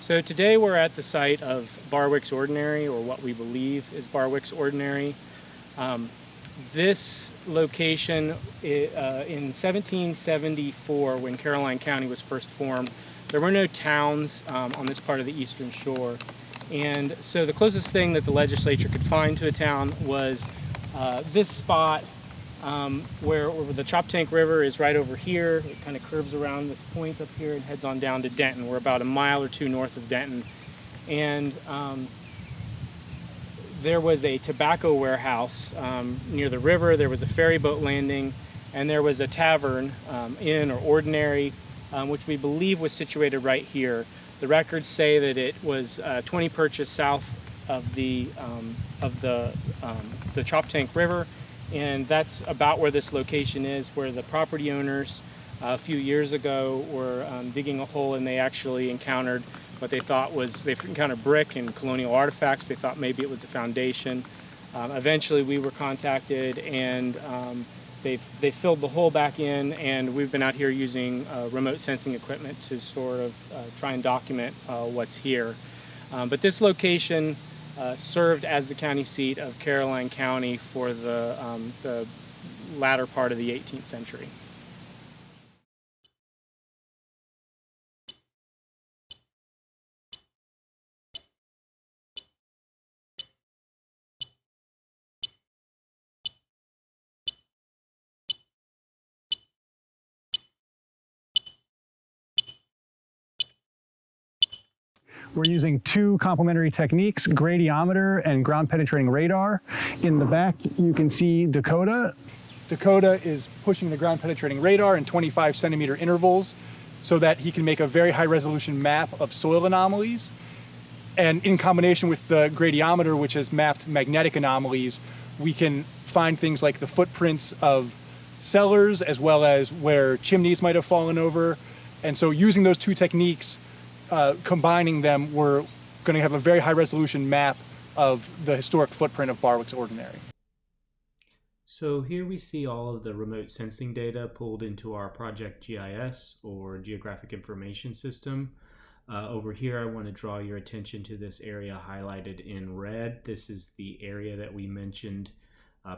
So today we're at the site of Barwicks Ordinary, or what we believe is Barwicks Ordinary. This location, in 1774, when Caroline County was first formed, there were no towns on this part of the eastern shore. And so the closest thing that the legislature could find to a town was this spot where the Choptank River is right over here. It kind of curves around this point up here and heads on down to Denton. We're about a mile or two north of Denton. And there was a tobacco warehouse near the river. There was a ferry boat landing, and there was a tavern, inn or ordinary, which we believe was situated right here. The records say that it was 20 perches south of the Choptank River, and that's about where this location is, where the property owners a few years ago were digging a hole, and they actually encountered what they thought was, they encountered brick and colonial artifacts. They thought maybe it was the foundation. Eventually we were contacted, and they filled the hole back in, and we've been out here using remote sensing equipment to sort of try and document what's here. But this location served as the county seat of Caroline County for the latter part of the 18th century. We're using two complementary techniques, gradiometer and ground penetrating radar. In the back, you can see Dakota. Dakota is pushing the ground penetrating radar in 25 centimeter intervals so that he can make a very high resolution map of soil anomalies. And in combination with the gradiometer, which has mapped magnetic anomalies, we can find things like the footprints of cellars, as well as where chimneys might have fallen over. And so using those two techniques, combining them, we're going to have a very high resolution map of the historic footprint of Barwicks Ordinary. So here we see all of the remote sensing data pulled into our project GIS, or Geographic Information System. Over here, I want to draw your attention to this area highlighted in red. This is the area that we mentioned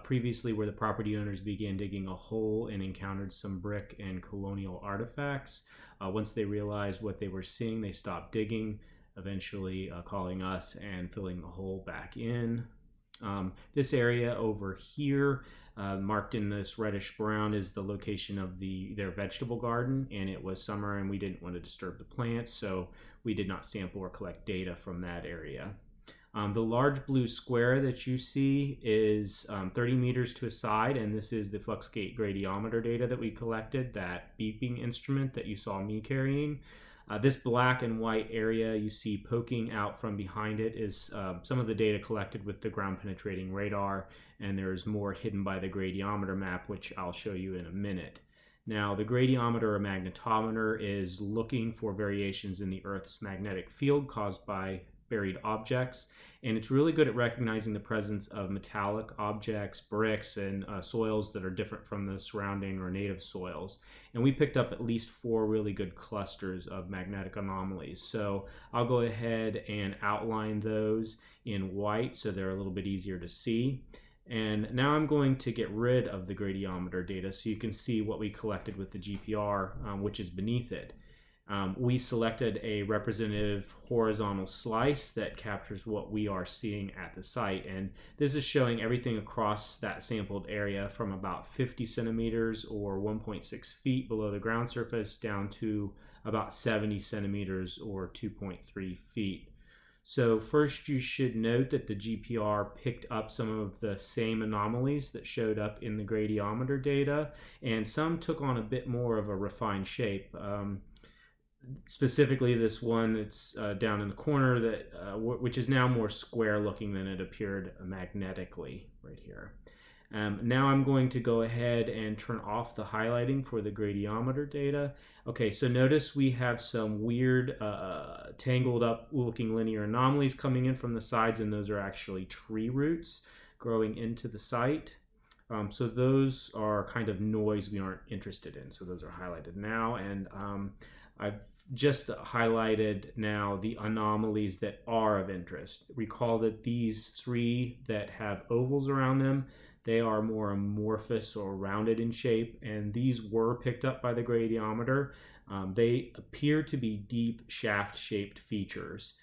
previously, where the property owners began digging a hole and encountered some brick and colonial artifacts. Once they realized what they were seeing, they stopped digging, eventually calling us and filling the hole back in. This area over here, marked in this reddish brown, is the location of their vegetable garden, and it was summer and we didn't want to disturb the plants, so we did not sample or collect data from that area. The large blue square that you see is 30 meters to a side, and this is the Fluxgate gradiometer data that we collected, that beeping instrument that you saw me carrying. This black and white area you see poking out from behind it is some of the data collected with the ground penetrating radar, and there's more hidden by the gradiometer map, which I'll show you in a minute. Now, the gradiometer or magnetometer is looking for variations in the Earth's magnetic field caused by buried objects, and it's really good at recognizing the presence of metallic objects, bricks, and soils that are different from the surrounding or native soils. And we picked up at least 4 really good clusters of magnetic anomalies. So I'll go ahead and outline those in white so they're a little bit easier to see. And now I'm going to get rid of the gradiometer data so you can see what we collected with the GPR, which is beneath it. We selected a representative horizontal slice that captures what we are seeing at the site, and this is showing everything across that sampled area from about 50 centimeters or 1.6 feet below the ground surface down to about 70 centimeters or 2.3 feet. So first, you should note that the GPR picked up some of the same anomalies that showed up in the gradiometer data, and some took on a bit more of a refined shape. Specifically this one, it's down in the corner, that which is now more square looking than it appeared magnetically right here. Now I'm going to go ahead and turn off the highlighting for the gradiometer data. Okay, so notice we have some weird tangled up looking linear anomalies coming in from the sides, and those are actually tree roots growing into the site. So those are kind of noise we aren't interested in. So those are highlighted now. And I've just highlighted now the anomalies that are of interest. Recall that these three that have ovals around them, they are more amorphous or rounded in shape, and these were picked up by the gradiometer. They appear to be deep shaft-shaped features.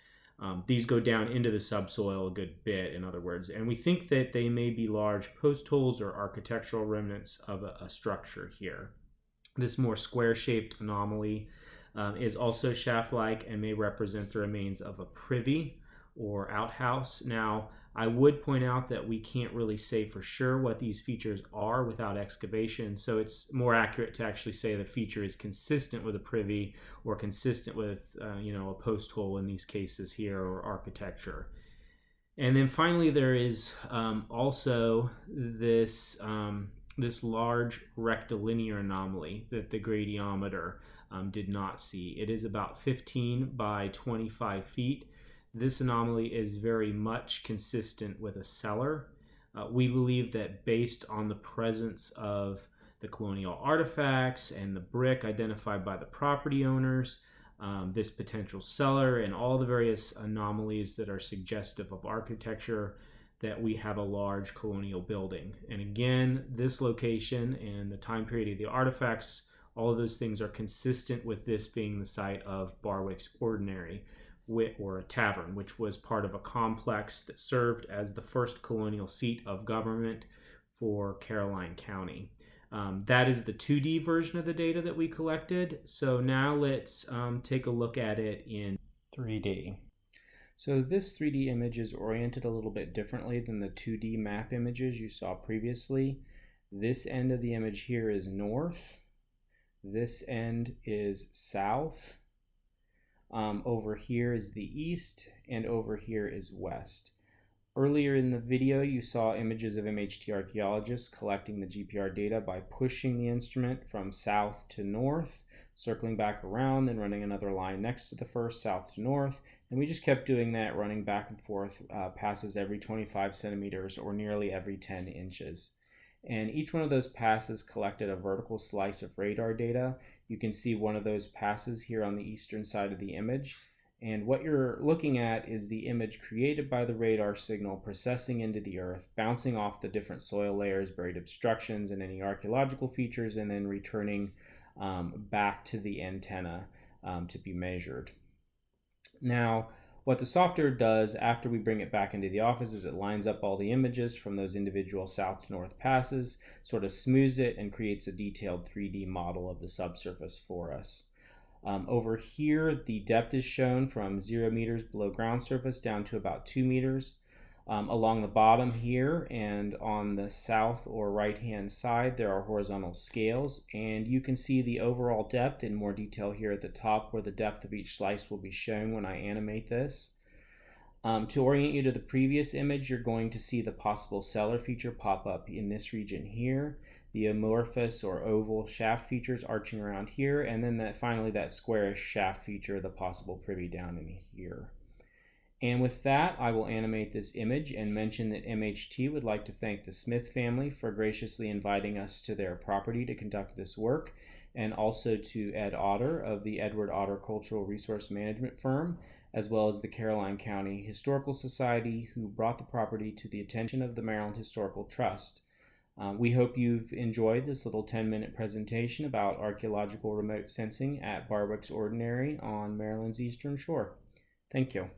These go down into the subsoil a good bit, in other words, and we think that they may be large post holes or architectural remnants of a structure here. This more square-shaped anomaly is also shaft-like and may represent the remains of a privy or outhouse. Now, I would point out that we can't really say for sure what these features are without excavation, so it's more accurate to actually say the feature is consistent with a privy or consistent with a post hole in these cases here, or architecture. And then finally, there is also this large rectilinear anomaly that the gradiometer did not see. It is about 15 by 25 feet. This anomaly is very much consistent with a cellar. We believe that based on the presence of the colonial artifacts and the brick identified by the property owners, this potential cellar and all the various anomalies that are suggestive of architecture, that we have a large colonial building. And again, this location and the time period of the artifacts, all of those things are consistent with this being the site of Barwicks Ordinary, or a tavern, which was part of a complex that served as the first colonial seat of government for Caroline County. That is the 2D version of the data that we collected. So now let's take a look at it in 3D. So this 3D image is oriented a little bit differently than the 2D map images you saw previously. This end of the image here is north. This end is south. Over here is the east, and over here is west. Earlier in the video, you saw images of MHT archaeologists collecting the GPR data by pushing the instrument from south to north, circling back around, then running another line next to the first, south to north, and we just kept doing that, running back and forth, passes every 25 centimeters or nearly every 10 inches. And each one of those passes collected a vertical slice of radar data. You can see one of those passes here on the eastern side of the image. And what you're looking at is the image created by the radar signal processing into the earth, bouncing off the different soil layers, buried obstructions, and any archaeological features, and then returning back to the antenna to be measured. Now, what the software does after we bring it back into the office is it lines up all the images from those individual south to north passes, sort of smooths it, and creates a detailed 3D model of the subsurface for us. Over here, the depth is shown from 0 meters below ground surface down to about 2 meters. Along the bottom here and on the south or right hand side, there are horizontal scales, and you can see the overall depth in more detail here at the top, where the depth of each slice will be shown when I animate this. To orient you to the previous image, you're going to see the possible cellar feature pop up in this region here, the amorphous or oval shaft features arching around here, and then finally that squarish shaft feature, the possible privy down in here. And with that, I will animate this image and mention that MHT would like to thank the Smith family for graciously inviting us to their property to conduct this work, and also to Ed Otter of the Edward Otter Cultural Resource Management Firm, as well as the Caroline County Historical Society, who brought the property to the attention of the Maryland Historical Trust. We hope you've enjoyed this little 10-minute presentation about archaeological remote sensing at Barwicks Ordinary on Maryland's Eastern Shore. Thank you.